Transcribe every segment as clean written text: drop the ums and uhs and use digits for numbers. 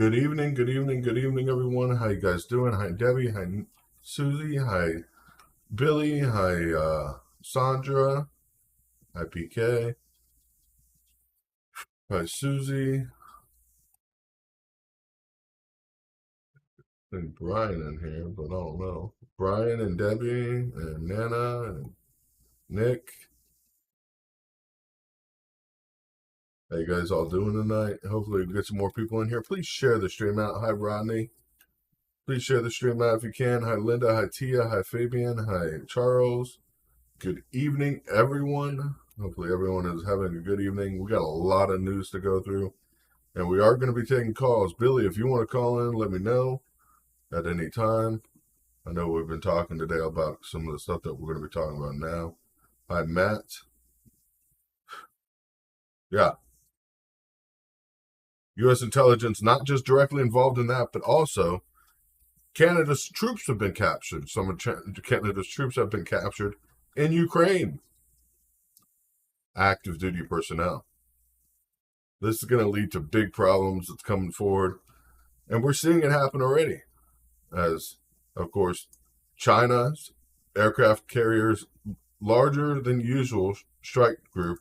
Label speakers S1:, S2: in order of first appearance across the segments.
S1: Good evening, good evening, good evening, everyone. How you guys doing? Hi, Debbie. Hi, Susie. Hi, Billy. Hi, Sandra. Hi, PK. Hi, Susie. I think Brian in here, but I don't know. Brian and Debbie and Nana and Nick. How you guys all doing tonight? Hopefully we get some more people in here. Please share the stream out. Hi, Rodney. Please share the stream out if you can. Hi, Linda. Hi, Tia. Hi, Fabian. Hi, Charles. Good evening, everyone. Hopefully, everyone is having a good evening. We got a lot of news to go through, and we are going to be taking calls. Billy, if you want to call in, let me know at any time. I know we've been talking today about some of the stuff that we're going to be talking about now. Hi, Matt. Yeah. U.S. intelligence not just directly involved in that, but also Canada's troops have been captured. Some of Canada's troops have been captured in Ukraine. Active duty personnel. This is going to lead to big problems that's coming forward. And we're seeing it happen already. As, of course, China's aircraft carriers larger than usual strike group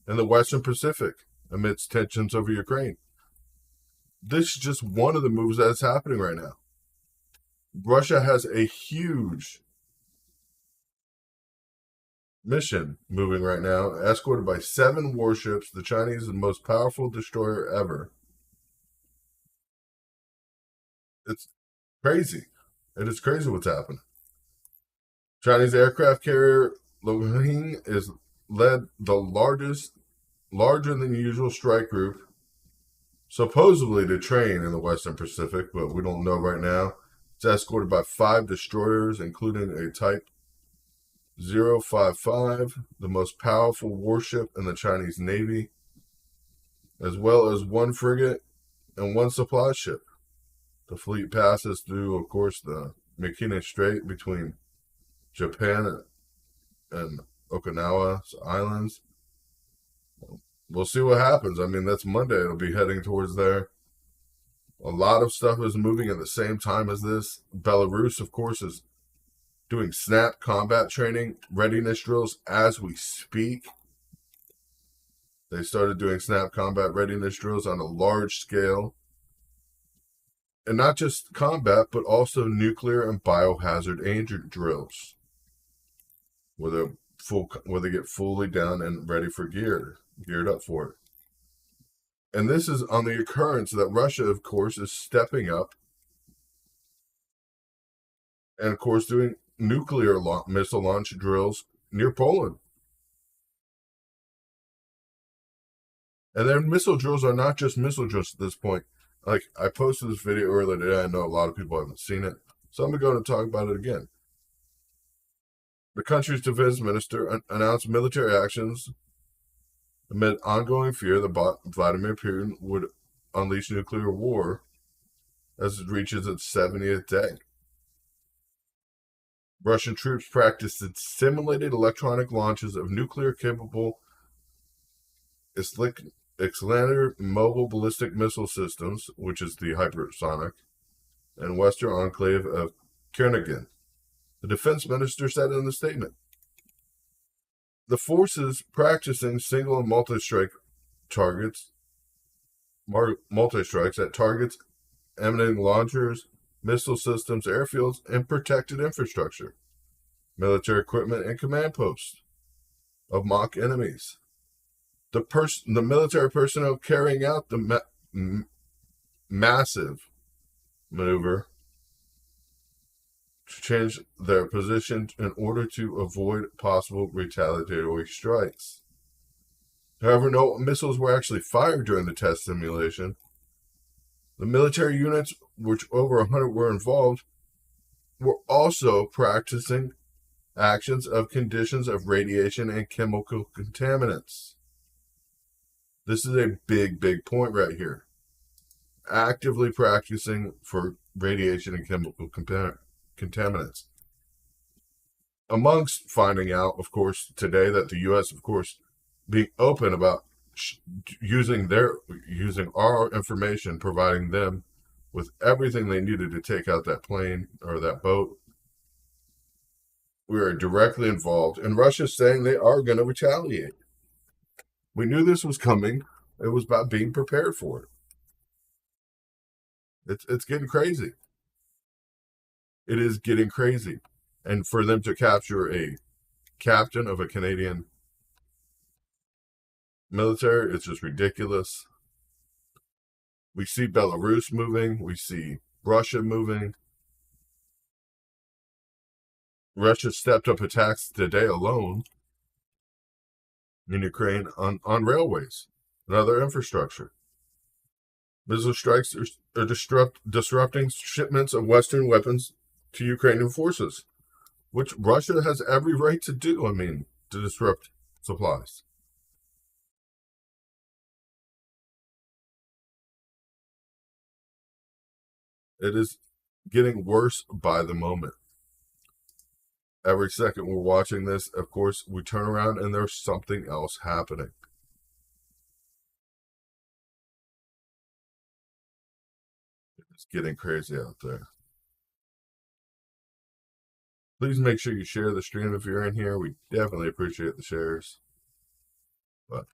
S1: in the Western Pacific amidst tensions over Ukraine. This is just one of the moves that is happening right now. Russia has a huge mission moving right now, escorted by 7 warships, the Chinese most powerful destroyer ever. It's crazy. It is crazy what's happening. Chinese aircraft carrier Loing is led the larger than usual strike group, supposedly to train in the Western Pacific, but we don't know right now. It's escorted by 5 destroyers, including a Type 055, the most powerful warship in the Chinese Navy, as well as 1 frigate and 1 supply ship. The fleet passes through, of course, the Makina Strait between Japan and Okinawa Islands. We'll see what happens. I mean, that's Monday. It'll be heading towards there. A lot of stuff is moving at the same time as this. Belarus, of course, is doing SNAP combat training readiness drills as we speak. They started doing SNAP combat readiness drills on a large scale. And not just combat, but also nuclear and biohazard agent drills, where they get fully down and ready for geared up for it. And this is on the occurrence that Russia, of course, is stepping up and, of course, doing nuclear missile launch drills near Poland. And their missile drills are not just missile drills at this point. Like, I posted this video earlier today. I know a lot of people haven't seen it, so I'm going to go and talk about it again. The country's defense minister announced military actions amid ongoing fear that Vladimir Putin would unleash nuclear war as it reaches its 70th day. Russian troops practiced simulated electronic launches of nuclear-capable Iskander mobile ballistic missile systems, which is the hypersonic, and western enclave of Kernighan, the defense minister said in the statement. The forces practicing single and multi-strikes at targets emanating launchers, missile systems, airfields, and protected infrastructure, military equipment, and command posts of mock enemies. The military personnel carrying out the massive maneuver to change their position in order to avoid possible retaliatory strikes. However, no missiles were actually fired during the test simulation. The military units, which over 100 were involved, were also practicing actions of conditions of radiation and chemical contaminants. This is a big, big point right here. Actively practicing for radiation and chemical contaminants. Amongst finding out, of course, today that the U.S., of course, being open about using our information, providing them with everything they needed to take out that plane or that boat. We are directly involved, and Russia's saying they are going to retaliate. We knew this was coming. It was about being prepared for it. It's getting crazy. It is getting crazy. And for them to capture a captain of a Canadian military, it's just ridiculous. We see Belarus moving. We see Russia moving. Russia stepped up attacks today alone in Ukraine on railways and other infrastructure. Missile strikes are disrupting shipments of Western weapons to Ukrainian forces, which Russia has every right to do, to disrupt supplies. It is getting worse by the moment. Every second we're watching this, of course, we turn around and there's something else happening. It's getting crazy out there. Please make sure you share the stream if you're in here. We definitely appreciate the shares. But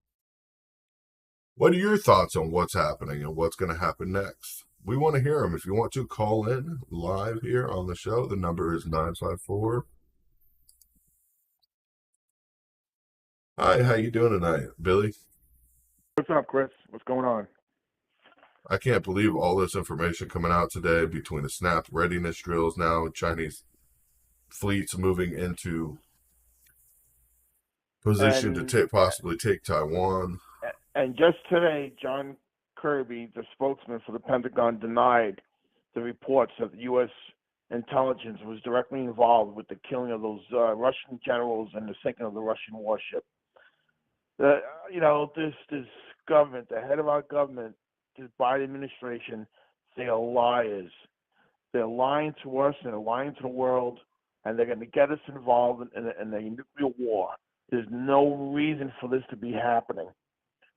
S1: what are your thoughts on what's happening and what's going to happen next? We want to hear them. If you want to call in live here on the show, the number is 954. Hi, how you doing tonight, Billy?
S2: What's up, Chris? What's going on?
S1: I can't believe all this information coming out today between the SNAP readiness drills now, Chinese fleets moving into position to possibly take Taiwan.
S2: And just today, John Kirby, the spokesman for the Pentagon, denied the reports that the U.S. intelligence was directly involved with the killing of those Russian generals and the sinking of the Russian warship. This government, the head of our government, this Biden administration, they are liars. They're lying to us, and they're lying to the world, and they're going to get us involved in a nuclear war. There's no reason for this to be happening.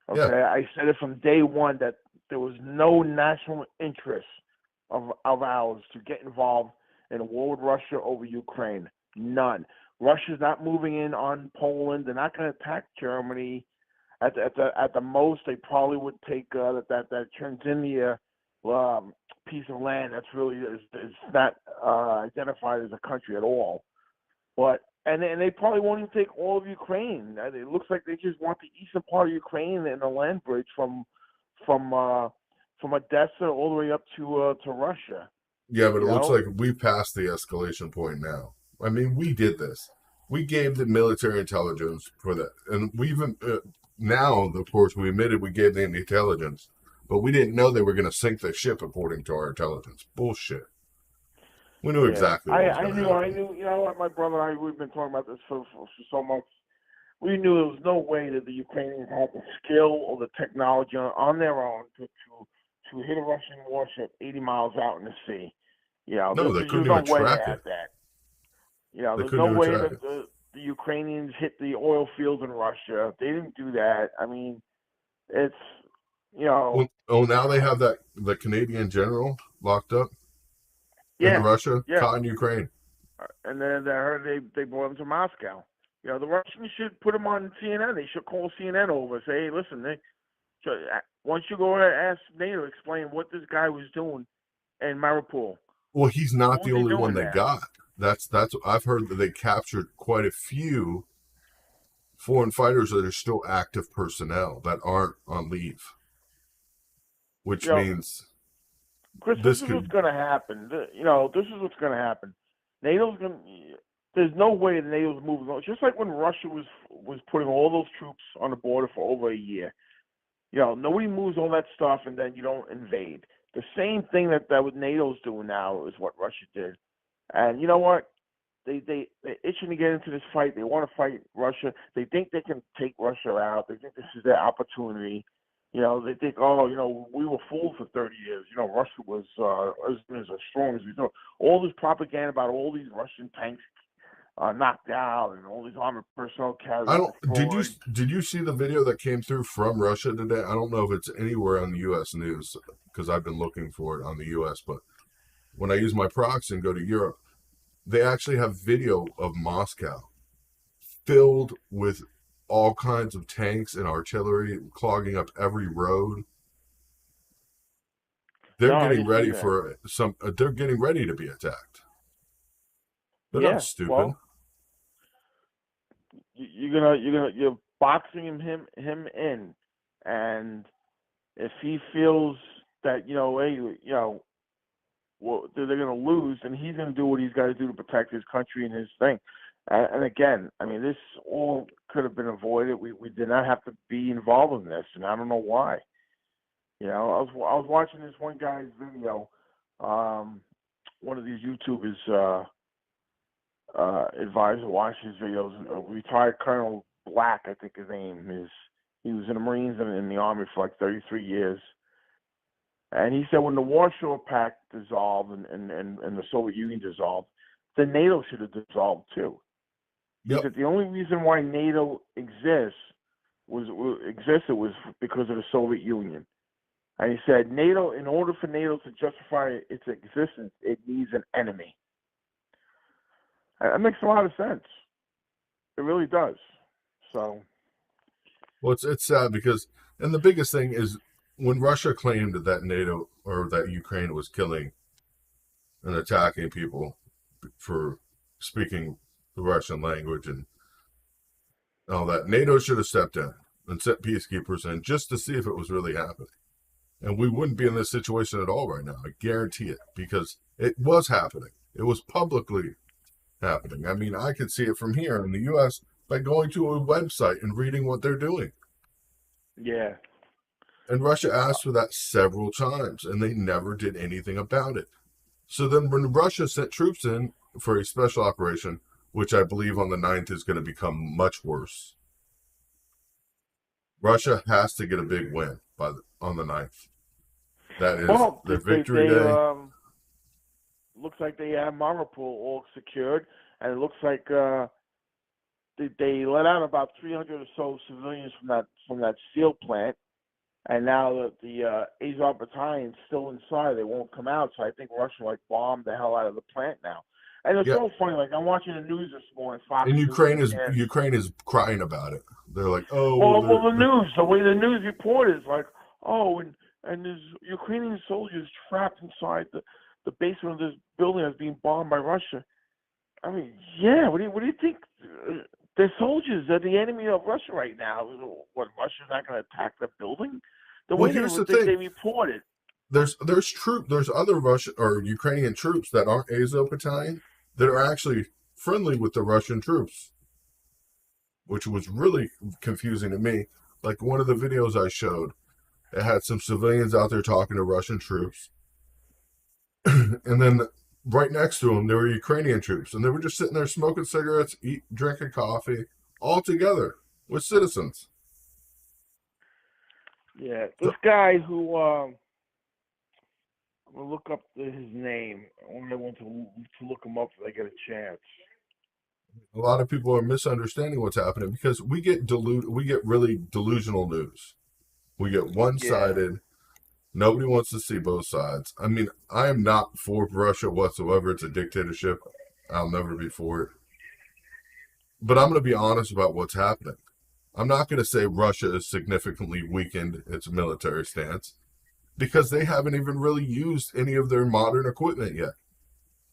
S2: Okay, yeah. I said it from day one that there was no national interest of ours to get involved in a war with Russia over Ukraine. None. Russia's not moving in on Poland. They're not going to attack Germany. At the most, they probably would take that Chernihiv piece of land that's really is not identified as a country at all. But and they probably won't even take all of Ukraine. It looks like they just want the eastern part of Ukraine and the land bridge from Odessa all the way up to Russia.
S1: Yeah, but it looks like we passed the escalation point now. We did this. We gave the military intelligence for that, and we even now, of course, we admitted we gave them the intelligence, but we didn't know they were going to sink the ship according to our intelligence. Bullshit. We knew exactly what was going to happen.
S2: I knew. You know what, my brother and I, we've been talking about this for so much. We knew there was no way that the Ukrainians had the skill or the technology on their own to hit a Russian warship 80 miles out in the sea.
S1: No, they couldn't even track it.
S2: There's no way that the Ukrainians hit the oil fields in Russia. They didn't do that. It's,
S1: now they have the Canadian general locked up in Russia, caught in Ukraine.
S2: And then I heard they brought him to Moscow. The Russians should put him on CNN. They should call CNN over and say, hey, listen, once you go and ask NATO, explain what this guy was doing in Mariupol.
S1: Well, he's not the only one they got. That's I've heard that they captured quite a few foreign fighters that are still active personnel that aren't on leave, which means
S2: Chris, this is what's going to happen. This is what's going to happen. There's no way NATO's moving on. Just like when Russia was putting all those troops on the border for over a year. Nobody moves all that stuff and then you don't invade. The same thing that NATO's doing now is what Russia did. And you know what? They're itching to get into this fight. They want to fight Russia. They think they can take Russia out. They think this is their opportunity. They think, we were fooled for 30 years. Russia was as strong as we thought. All this propaganda about all these Russian tanks knocked out, and all these armored personnel
S1: I
S2: carriers
S1: don't.
S2: destroyed.
S1: Did you see the video that came through from Russia today? I don't know if it's anywhere on the U.S. news because I've been looking for it on the U.S. But when I use my proxy and go to Europe, they actually have video of Moscow filled with all kinds of tanks and artillery clogging up every road. They're
S2: No, I
S1: getting
S2: didn't see
S1: ready
S2: that.
S1: for some. They're getting ready to be attacked. They're not
S2: Yeah,
S1: stupid.
S2: well, you're boxing him in, and if he feels that hey, well, they're going to lose, and he's going to do what he's got to do to protect his country and his thing. And again, I mean, this all could have been avoided. We did not have to be involved in this, and I don't know why. I was watching this one guy's video. One of these YouTubers advisor watched his videos. Retired Colonel Black, I think his name is. He was in the Marines and in the Army for like 33 years. And he said when the Warsaw Pact dissolved and the Soviet Union dissolved, then NATO should have dissolved too. He
S1: Yep.
S2: said the only reason why NATO existed was because of the Soviet Union. And he said NATO, in order for NATO to justify its existence, it needs an enemy. That makes a lot of sense. It really does. So.
S1: Well, it's sad because, and the biggest thing is when Russia claimed that NATO or that Ukraine was killing and attacking people for speaking the Russian language and all that, NATO should have stepped in and sent peacekeepers in just to see if it was really happening. And we wouldn't be in this situation at all right now. I guarantee it, because it was happening. It was publicly happening. I mean, I could see it from here in the U.S. by going to a website and reading what they're doing.
S2: Yeah.
S1: And Russia asked for that several times, and they never did anything about it. So then when Russia sent troops in for a special operation, which I believe on the 9th is going to become much worse, Russia has to get a big win on the 9th. That is their victory day.
S2: Looks like they have Mariupol all secured, and it looks like they let out about 300 or so civilians from that steel plant, and now the Azov battalion's still inside. They won't come out, so I think Russia bombed the hell out of the plant now. And it's so funny. Like I'm watching the news this morning. Fox
S1: and
S2: News,
S1: Ukraine is crying about it. They're like, oh,
S2: well, the way the news report is like, oh, and there's Ukrainian soldiers trapped inside the basement of this building that's being bombed by Russia. I mean, yeah. What do you think? They're soldiers. They're the enemy of Russia right now. What, Russia's not going to attack the building? The way they reported.
S1: There's other Russian or Ukrainian troops that aren't Azov Battalion that are actually friendly with the Russian troops, which was really confusing to me. Like one of the videos I showed, it had some civilians out there talking to Russian troops. And then right next to them, there were Ukrainian troops. And they were just sitting there smoking cigarettes, drinking coffee, all together with citizens.
S2: Yeah, this guy who, I'm going to look up his name. I want to look him up if I get a chance.
S1: A lot of people are misunderstanding what's happening because we get really delusional news. We get one-sided. Yeah. Nobody wants to see both sides. I mean, I am not for Russia whatsoever. It's a dictatorship. I'll never be for it. But I'm going to be honest about what's happening. I'm not going to say Russia has significantly weakened its military stance because they haven't even really used any of their modern equipment yet.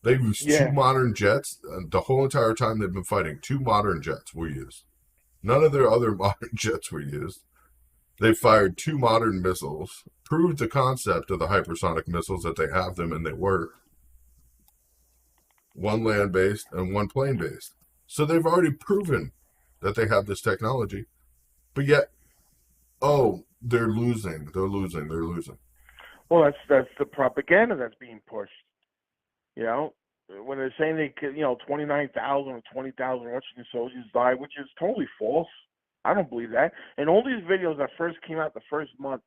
S1: They've used 2 modern jets. The whole entire time they've been fighting, 2 modern jets were used. None of their other modern jets were used. They fired 2 modern missiles, proved the concept of the hypersonic missiles that they have them and they work. 1 land-based and 1 plane-based. So they've already proven that they have this technology. But yet, they're losing.
S2: Well, that's the propaganda that's being pushed. When they're saying 29,000 or 20,000 Russian soldiers died, which is totally false. I don't believe that. And all these videos that first came out the first month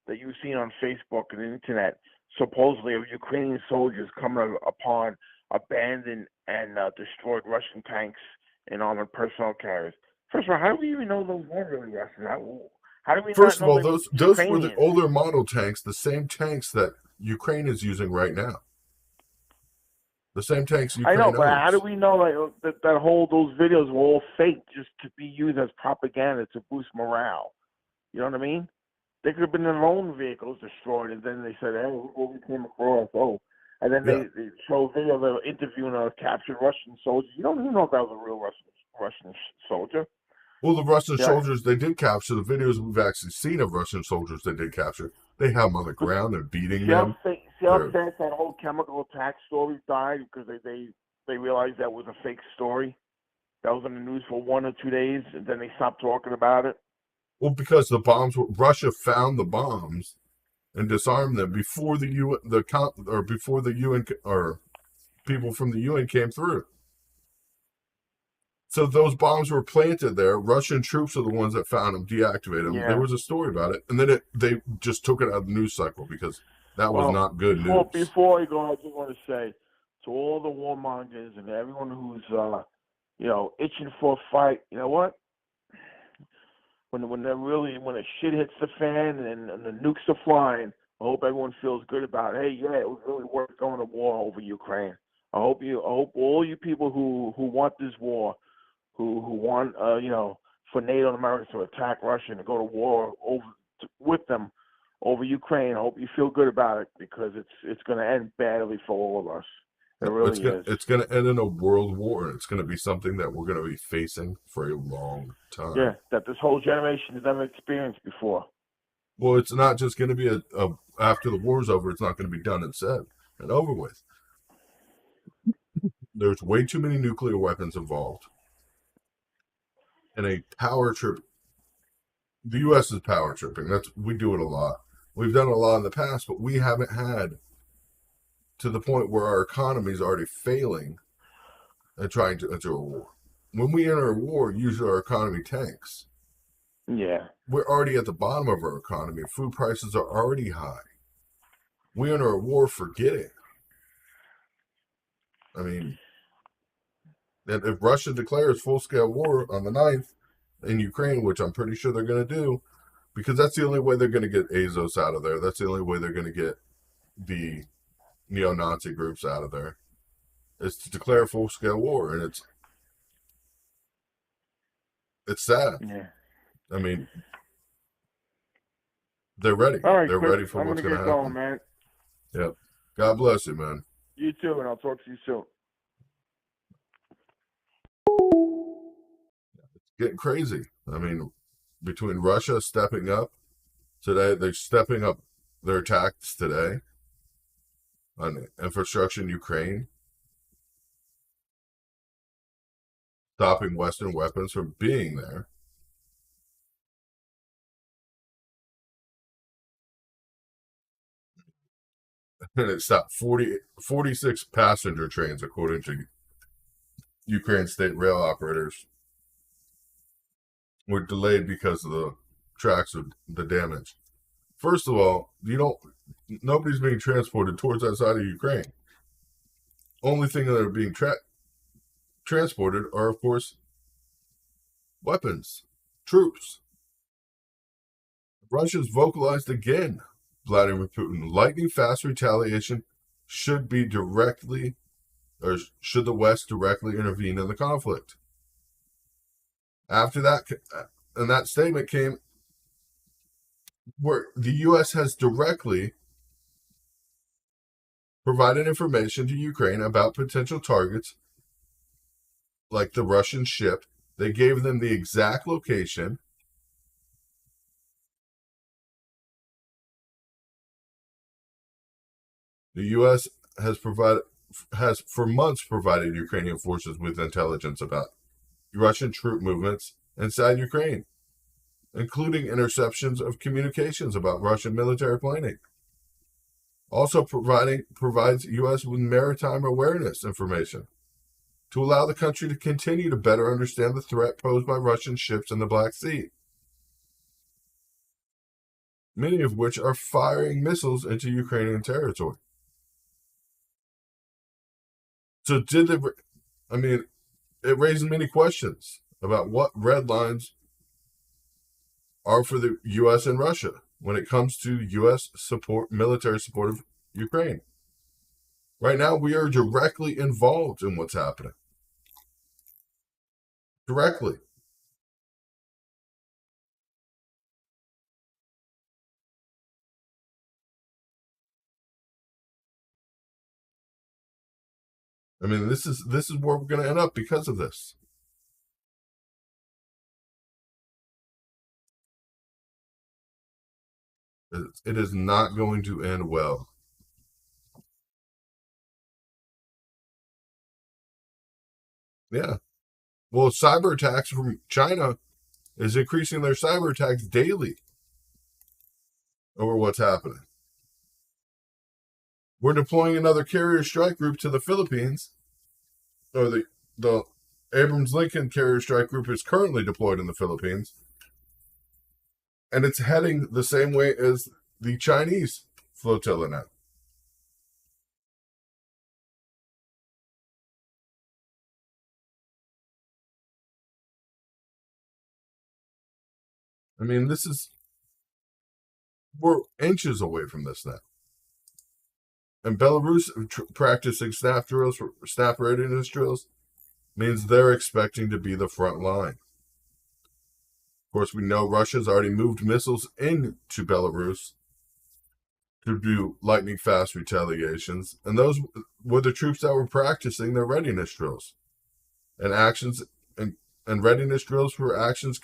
S2: that you've seen on Facebook and the internet, supposedly of Ukrainian soldiers coming upon abandoned and destroyed Russian tanks and armored personnel carriers. First of all, how do we even know those weren't really Russian? How do we not
S1: First of
S2: know
S1: all,
S2: they were
S1: those were the
S2: Ukrainians?
S1: older model tanks, the same tanks that Ukraine is using right now. The same tanks
S2: I know,
S1: Ukraine
S2: but how do
S1: owns.
S2: we know those videos were all fake just to be used as propaganda to boost morale? You know what I mean? They could have been their own vehicles destroyed, and then they said, "Hey, look what we came across." Oh, and then
S1: Yeah.
S2: they show a video of them interviewing a captured Russian soldier. You don't even know if that was a real Russian soldier.
S1: Well, the Russian
S2: Yeah,
S1: soldiers they did capture, the videos we've actually seen of Russian soldiers they did capture, they have them on the
S2: but
S1: ground, they're beating them.
S2: see how
S1: They're
S2: fast that whole chemical attack story died because they realized that was a fake story. That was in the news for 1 or 2 days, and then they stopped talking about it.
S1: well because the bombs Russia found the bombs and disarmed them before the UN, or before the UN or people from the UN came through. So those bombs were planted there. Russian troops are the ones that found them, deactivated them. There
S2: Yeah.
S1: was a story about it, and then they just took it out of the news cycle because that was
S2: Well,
S1: not good news.
S2: before I go, I just want to say to all the warmongers and everyone who's itching for a fight. You know what? When the shit hits the fan and the nukes are flying, I hope everyone feels good about it. Hey, yeah, it was really worth going to war over Ukraine. I hope all you people who want this war, who want for NATO and America to attack Russia and to go to war with them over Ukraine. I hope you feel good about it because it's going to end badly for all of us. It
S1: It's
S2: really
S1: gonna
S2: is.
S1: it's gonna end in a world war, and it's gonna be something that we're gonna be facing for a long
S2: Yeah,
S1: time.
S2: that this whole generation has never experienced before.
S1: Well, it's not just gonna be a after the war's over, it's not gonna be done and said and over with. There's way too many nuclear weapons involved, and a power trip. The U.S. is power tripping. We do it a lot. We've done it a lot in the past, but we haven't had to the point where our economy is already failing and trying to enter a war. When we enter a war, usually our economy tanks.
S2: Yeah.
S1: We're already at the bottom of our economy. Food prices are already high. We enter a war forgetting. I mean, and if Russia declares full-scale war on the 9th in Ukraine, which I'm pretty sure they're going to do, because that's the only way they're going to get Azov out of there. That's the only way they're going to get the neo-Nazi groups out of there, is to declare full-scale war, and it's sad.
S2: Yeah.
S1: I mean, they're ready.
S2: All right,
S1: They're
S2: Chris.
S1: ready for
S2: I'm
S1: what's
S2: gonna
S1: going
S2: get
S1: to
S2: going,
S1: happen.
S2: man.
S1: Yep. God bless you, man.
S2: You too, and I'll talk to you soon.
S1: Getting crazy. I mean, between Russia stepping up today, they're stepping up their attacks today on infrastructure in Ukraine, stopping Western weapons from being there. And it stopped 46 passenger trains, according to Ukraine state rail operators, were delayed because of the tracks of the damage. First of all, nobody's being transported towards that side of Ukraine. Only thing that are being transported are, of course, weapons, troops. Russia's vocalized again, Vladimir Putin. Lightning fast retaliation should be directly, or should the West directly intervene in the conflict. After that, and that statement came where the U.S. has directly provided information to Ukraine about potential targets like the Russian ship. They gave them the exact location. The U.S. has for months provided Ukrainian forces with intelligence about Russian troop movements inside Ukraine, including interceptions of communications about Russian military planning. Also provides U.S. with maritime awareness information to allow the country to continue to better understand the threat posed by Russian ships in the Black Sea, many of which are firing missiles into Ukrainian territory. So did they? I mean, it raises many questions about what red lines are for the U.S. and Russia when it comes to U.S. support, military support of Ukraine. Right now, we are directly involved in what's happening. Directly. I mean, this is where we're going to end up because of this. It is not going to end well. Yeah. Well, cyber attacks from China is increasing their cyber attacks daily over what's happening. We're deploying another carrier strike group to the Philippines, or the Abrams Lincoln carrier strike group is currently deployed in the Philippines, and it's heading the same way as the Chinese flotilla now. I mean, we're inches away from this now. And Belarus practicing snap drills, snap readiness drills, means they're expecting to be the front line. Of course, we know Russia's already moved missiles into Belarus to do lightning fast retaliations, and those were the troops that were practicing their readiness drills and actions and readiness drills for actions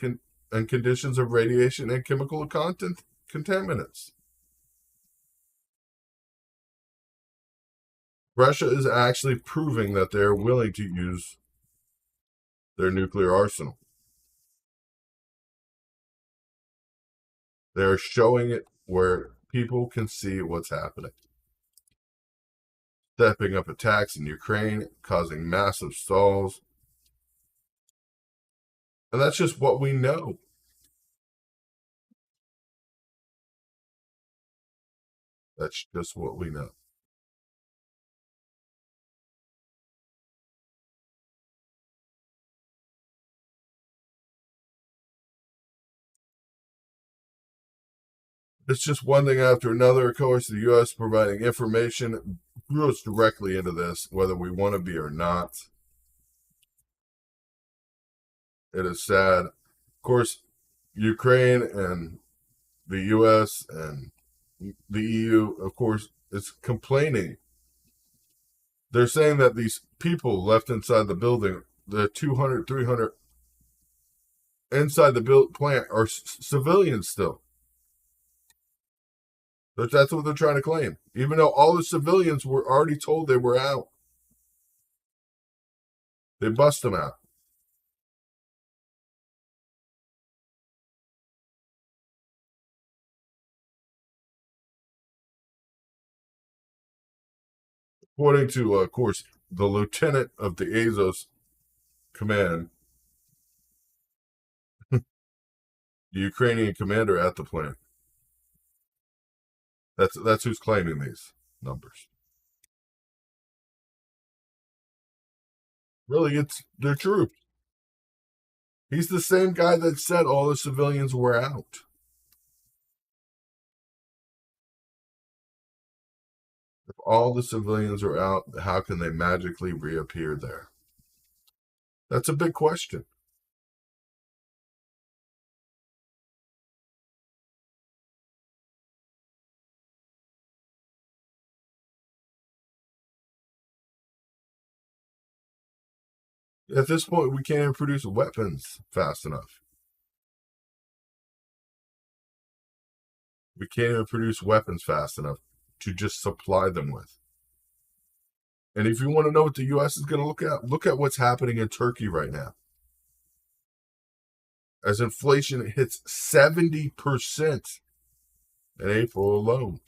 S1: and conditions of radiation and chemical contaminants. Russia is actually proving that they're willing to use their nuclear arsenal. They're showing it where people can see what's happening. Stepping up attacks in Ukraine, causing massive stalls. And that's just what we know. That's just what we know. It's just one thing after another. Of course, the U.S. providing information goes directly into this, whether we want to be or not. It is sad. Of course, Ukraine and the U.S. and the EU, of course, is complaining. They're saying that these people left inside the building, the 200, 300 inside the plant, are civilians still. That's what they're trying to claim, even though all the civilians were already told they were out. They bust them out. According to, of course, the lieutenant of the Azov command, the Ukrainian commander at the plant. That's who's claiming these numbers. Really, it's their troops. He's the same guy that said all the civilians were out. If all the civilians are out, how can they magically reappear there? That's a big question. At this point, we can't even produce weapons fast enough. We can't even produce weapons fast enough to just supply them with. And if you want to know what the U.S. is going to look at what's happening in Turkey right now. As inflation hits 70% in April alone.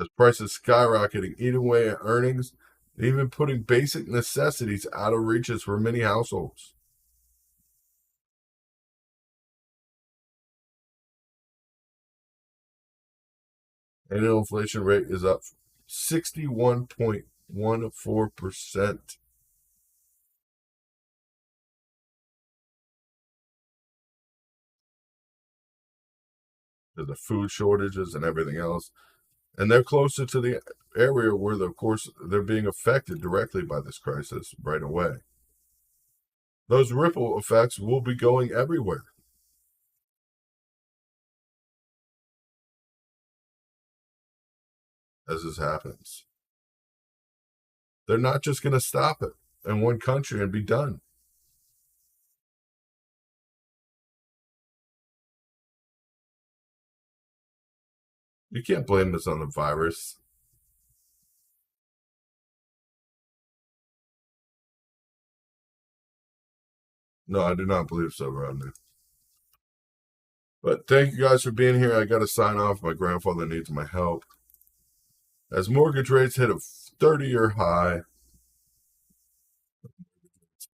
S1: As prices skyrocketing, eating away at earnings, and even putting basic necessities out of reaches for many households. Annual inflation rate is up 61.14%. The food shortages and everything else. And they're closer to the area where, of course, they're being affected directly by this crisis right away. Those ripple effects will be going everywhere as this happens. They're not just going to stop it in one country and be done. You can't blame this on the virus. No, I do not believe so, Rodney. But thank you guys for being here. I got to sign off. My grandfather needs my help. As mortgage rates hit a 30-year high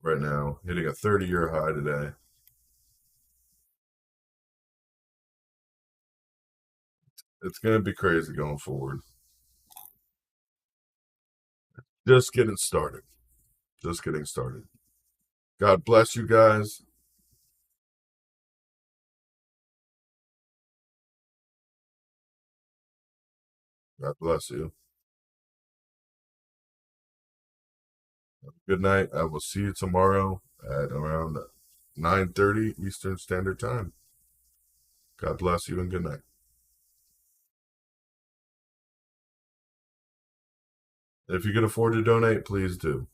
S1: right now, hitting a 30-year high today. It's going to be crazy going forward. Just getting started. Just getting started. God bless you guys. God bless you. Good night. I will see you tomorrow at around 9:30 Eastern Standard Time. God bless you and good night. If you can afford to donate, please do.